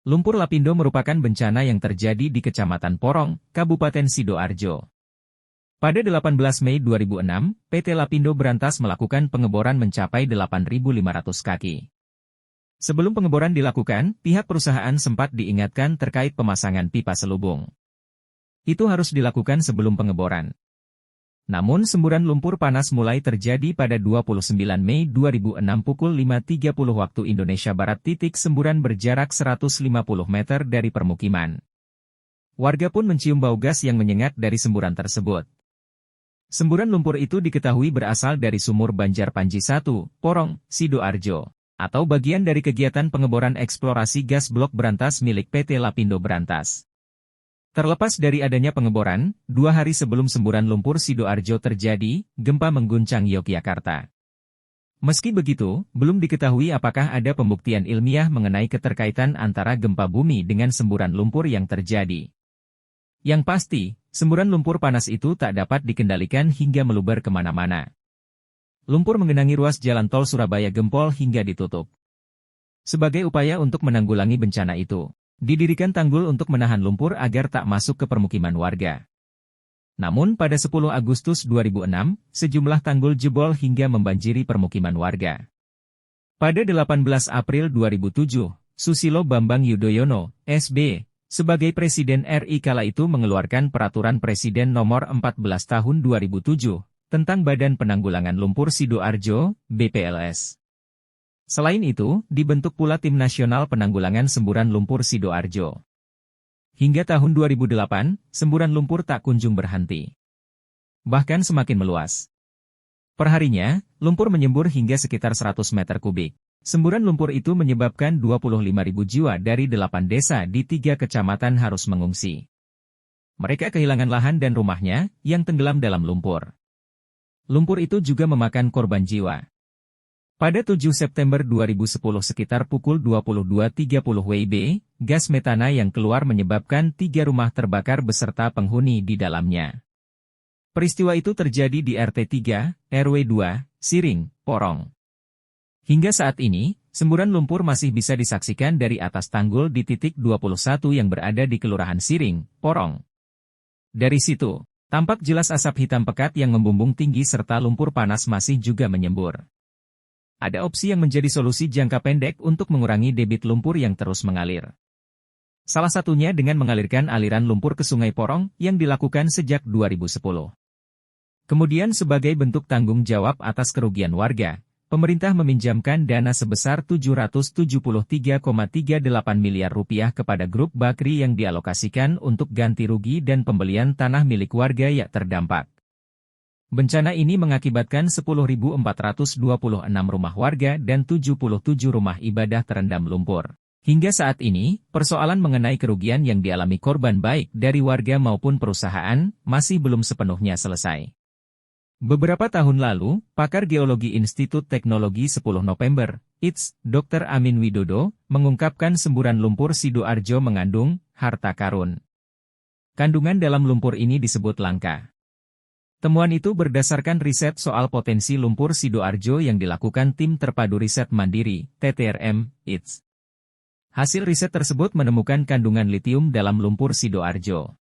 Lumpur lapindo merupakan bencana yang terjadi di Kecamatan Porong, Kabupaten Sidoarjo. Pada 18 Mei 2006, PT Lapindo Brantas melakukan pengeboran mencapai 8.500 kaki. Sebelum pengeboran dilakukan, pihak perusahaan sempat diingatkan terkait pemasangan pipa selubung. Itu harus dilakukan sebelum pengeboran. Namun semburan lumpur panas mulai terjadi pada 29 Mei 2006 pukul 5.30 waktu Indonesia Barat. Semburan berjarak 150 meter dari permukiman. Warga pun mencium bau gas yang menyengat dari semburan tersebut. Semburan lumpur itu diketahui berasal dari sumur Banjar Panji 1, Porong, Sidoarjo, atau bagian dari kegiatan pengeboran eksplorasi gas blok Brantas milik PT Lapindo Brantas. Terlepas dari adanya pengeboran, 2 hari sebelum semburan lumpur Sidoarjo terjadi, gempa mengguncang Yogyakarta. Meski begitu, belum diketahui apakah ada pembuktian ilmiah mengenai keterkaitan antara gempa bumi dengan semburan lumpur yang terjadi. Yang pasti, semburan lumpur panas itu tak dapat dikendalikan hingga meluber kemana-mana. Lumpur mengenangi ruas jalan tol Surabaya Gempol hingga ditutup. Sebagai upaya untuk menanggulangi bencana itu, didirikan tanggul untuk menahan lumpur agar tak masuk ke permukiman warga. Namun pada 10 Agustus 2006, sejumlah tanggul jebol hingga membanjiri permukiman warga. Pada 18 April 2007, Susilo Bambang Yudhoyono, SB, sebagai Presiden RI kala itu mengeluarkan Peraturan Presiden Nomor 14 Tahun 2007, tentang Badan Penanggulangan Lumpur Sidoarjo, BPLS. Selain itu, dibentuk pula Tim Nasional Penanggulangan Semburan Lumpur Sidoarjo. Hingga tahun 2008, semburan lumpur tak kunjung berhenti. Bahkan semakin meluas. Perharinya, lumpur menyembur hingga sekitar 100 meter kubik. Semburan lumpur itu menyebabkan 25.000 jiwa dari 8 desa di 3 kecamatan harus mengungsi. Mereka kehilangan lahan dan rumahnya, yang tenggelam dalam lumpur. Lumpur itu juga memakan korban jiwa. Pada 7 September 2010 sekitar pukul 22.30 WIB, gas metana yang keluar menyebabkan 3 rumah terbakar beserta penghuni di dalamnya. Peristiwa itu terjadi di RT 3, RW 2, Siring, Porong. Hingga saat ini, semburan lumpur masih bisa disaksikan dari atas tanggul di titik 21 yang berada di Kelurahan Siring, Porong. Dari situ, tampak jelas asap hitam pekat yang membumbung tinggi serta lumpur panas masih juga menyembur. Ada opsi yang menjadi solusi jangka pendek untuk mengurangi debit lumpur yang terus mengalir. Salah satunya dengan mengalirkan aliran lumpur ke Sungai Porong yang dilakukan sejak 2010. Kemudian sebagai bentuk tanggung jawab atas kerugian warga, pemerintah meminjamkan dana sebesar Rp773,38 miliar kepada grup Bakri yang dialokasikan untuk ganti rugi dan pembelian tanah milik warga yang terdampak. Bencana ini mengakibatkan 10.426 rumah warga dan 77 rumah ibadah terendam lumpur. Hingga saat ini, persoalan mengenai kerugian yang dialami korban baik dari warga maupun perusahaan masih belum sepenuhnya selesai. Beberapa tahun lalu, pakar geologi Institut Teknologi 10 November, ITS, Dr. Amin Widodo, mengungkapkan semburan lumpur Sidoarjo mengandung harta karun. Kandungan dalam lumpur ini disebut langka. Temuan itu berdasarkan riset soal potensi lumpur Sidoarjo yang dilakukan Tim Terpadu Riset Mandiri, TTRM, ITS. Hasil riset tersebut menemukan kandungan litium dalam lumpur Sidoarjo.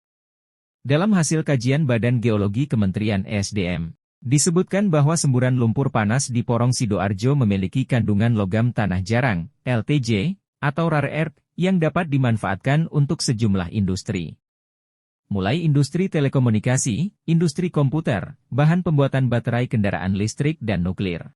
Dalam hasil kajian Badan Geologi Kementerian ESDM, disebutkan bahwa semburan lumpur panas di Porong Sidoarjo memiliki kandungan logam tanah jarang, LTJ, atau rare earth, yang dapat dimanfaatkan untuk sejumlah industri. Mulai industri telekomunikasi, industri komputer, bahan pembuatan baterai kendaraan listrik dan nuklir.